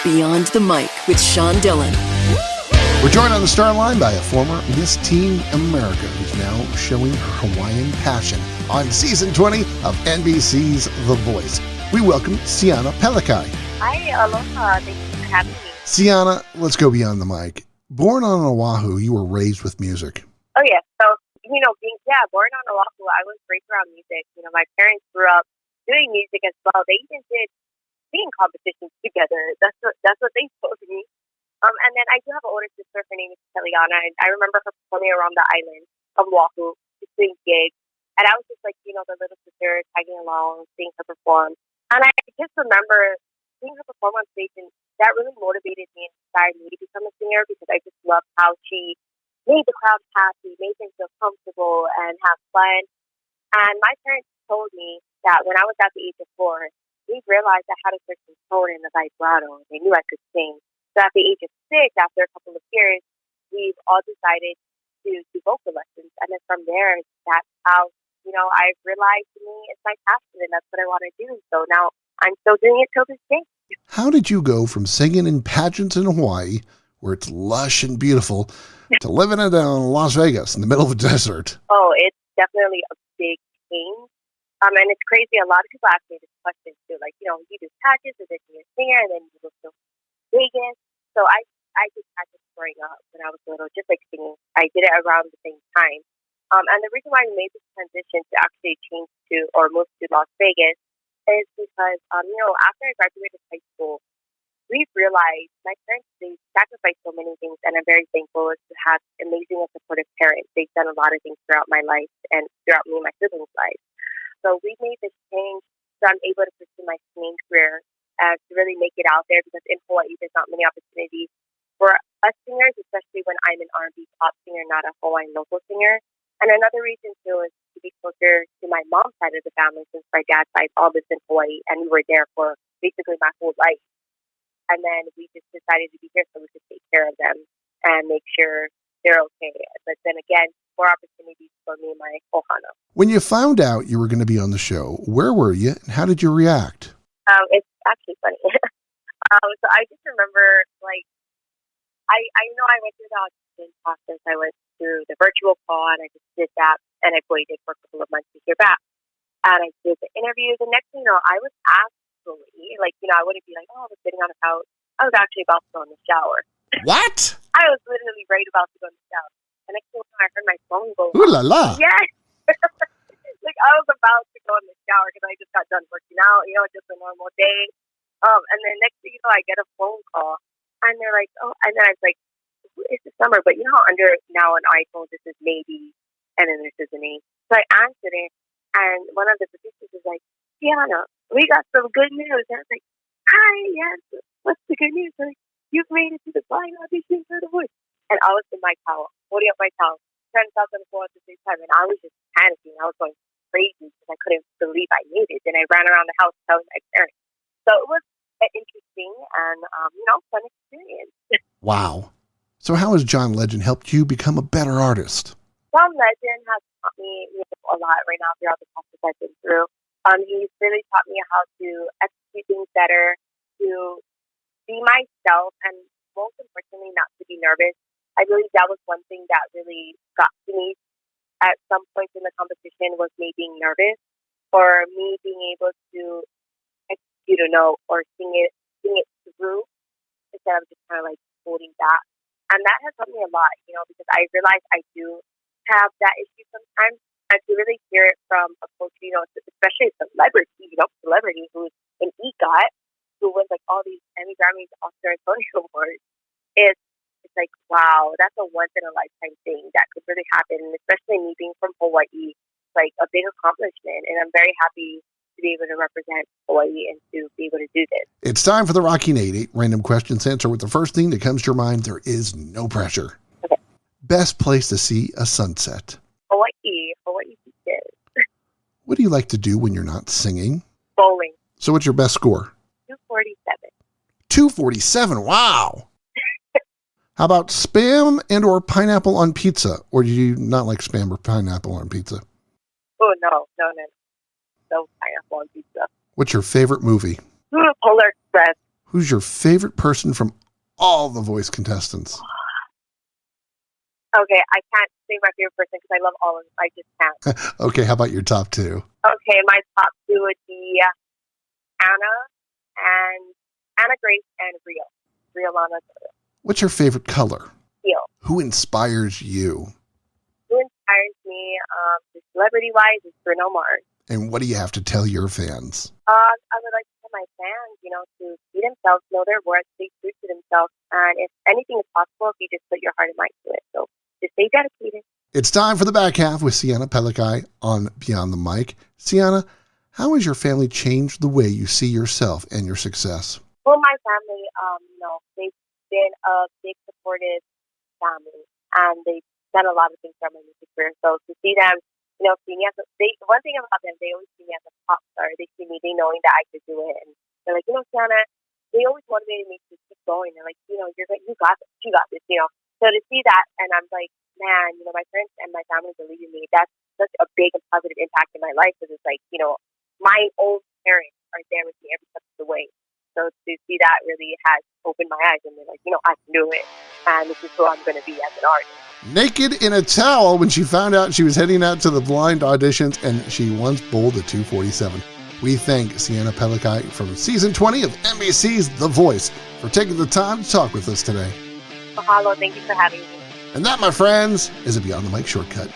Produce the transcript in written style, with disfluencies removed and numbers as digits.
Beyond the Mic with Sean Dillon. We're joined on the star line by a former Miss Teen America who's now showing her Hawaiian passion on season 20 of NBC's The Voice. We welcome Ciana Pelekai. Hi, aloha. Thank you for having me. Ciana, let's go beyond the mic. Born on Oahu, you were raised with music. Oh, yeah. So, born on Oahu, I was raised around music. My parents grew up doing music as well. They even did singing competitions together. That's what they told me. And then I do have an older sister. Her name is Eliana, and I remember her performing around the island of Oahu, just doing gigs. And I was just like, the little sister tagging along, seeing her perform. And I just remember seeing her perform on stage, and that really motivated me and inspired me to become a singer because I just loved how she made the crowd happy, made them feel comfortable and have fun. And my parents told me that when I was at the age of 4, we realized I had a certain tone in the vibrato. They knew I could sing. So at the age of 6, after a couple of years, we've all decided to do vocal lessons. And then from there, that's how, I realized to me it's my passion and that's what I want to do. So now I'm still doing it till this day. How did you go from singing in pageants in Hawaii, where it's lush and beautiful, to living in Las Vegas in the middle of a desert? Oh, it's definitely a big change. And it's crazy. A lot of people ask me this question too. Like, you do pageants and then you're a singer and then you go to Vegas. So I did pageants growing up when I was little, just like singing. I did it around the same time. And the reason why we made this transition to actually change to or move to Las Vegas is because, after I graduated high school, we've realized my parents, they sacrificed so many things, and I'm very thankful to have amazing and supportive parents. They've done a lot of things throughout my life and throughout me and my siblings' lives. So we made this change so I'm able to pursue my singing career to really make it out there because in Hawaii, there's not many opportunities for us singers, especially when I'm an R&B pop singer, not a Hawaiian local singer. And another reason, too, is to be closer to my mom's side of the family since my dad's side all lives in Hawaii, and we were there for basically my whole life. And then we just decided to be here so we could take care of them and make sure they're okay. But then again, more opportunities for me and my ohana. When you found out you were going to be on the show, where were you and how did you react? It's actually funny. So I just remember, I went through the audition process. I went through the virtual call, and I just did that, and I waited for a couple of months to hear back. And I did the interview. The next thing you know, I was actually, I wouldn't be like, I was sitting on a couch. I was actually about to go in the shower. What? I was literally right about to go in the shower. And next thing you know, I heard my phone go off. Ooh la la. Yes. I was about to go in the shower because I just got done working out, just a normal day. And then next thing you know, I get a phone call. And they're like, oh, and then I was like, who is this number? But you know how under now an iPhone, this is maybe, and then this is a name. So I answered it, and one of the producers was like, Ciana, we got some good news. And I was like, hi, yes, what's the good news? Like, you've made it to the blind audition for The Voice. And I was in my towel, holding up my towel, trying to talk on the phone at the same time. And I was just panicking. I was going crazy because I couldn't believe I made it. And I ran around the house telling my parents. So it was an interesting and, fun experience. Wow. So how has John Legend helped you become a better artist? John Legend has taught me a lot right now throughout the process I've been through. He's really taught me how to execute things better, to be myself, and most importantly, not to be nervous. I believe that was one thing that really got to me at some points in the competition was me being nervous or me being able to execute a note or sing it through instead of just kind of holding back. And that has helped me a lot, because I realize I do have that issue sometimes. And to really hear it from a coach, especially a celebrity who's an EGOT, who wins all these Emmy, Grammys, Oscar, and Tony Awards, it's like, wow, that's a once-in-a-lifetime thing that could really happen. And especially me being from Hawaii, a big accomplishment. And I'm very happy to be able to represent Hawaii and to be able to do this. It's time for the Rocky Nate 8 random questions. Answer with the first thing that comes to your mind. There is no pressure. Okay. Best place to see a sunset? Hawaii beaches. What do you like to do when you're not singing? Bowling. So what's your best score? 247. 247. Wow. How about Spam and or pineapple on pizza? Or do you not like Spam or pineapple on pizza? Oh, no. No pineapple on pizza. What's your favorite movie? Polar Express. Who's your favorite person from all the voice contestants? Okay, I can't say my favorite person because I love all of them. I just can't. Okay, how about your top two? Okay, my top two would be Anna Grace and Real Lana. What's your favorite color? Teal. Who inspires you? Who inspires me, celebrity-wise, is Bruno Mars. And what do you have to tell your fans? I would like to tell my fans, to be themselves, know their worth, stay true to themselves, and if anything is possible, if you just put your heart and mind to it. So just stay dedicated. It's time for the back half with Ciana Pelekai on Beyond the Mic. Ciana, how has your family changed the way you see yourself and your success? Well, my family, they've been a big supportive family, and they've done a lot of things for my music career. So to see them, see me one thing about them, they always see me as a pop star. They see me, they knowing that I could do it, and they're like, Ciana, they always motivated me to keep going. They're like, you got this, So to see that, and I'm like, man, my friends and my family believe in me. That's such a big and positive impact in my life, because it's like, my own parents are there with me every step of the way. So to see that really has opened my eyes, and they're like, I can do it, and this is who I'm going to be as an artist. Naked in a towel when she found out she was heading out to the blind auditions, and she once bowled a 247. We thank Ciana Pelekai from Season 20 of NBC's The Voice for taking the time to talk with us today. Mahalo, thank you for having me. And that, my friends, is a Beyond the Mic shortcut.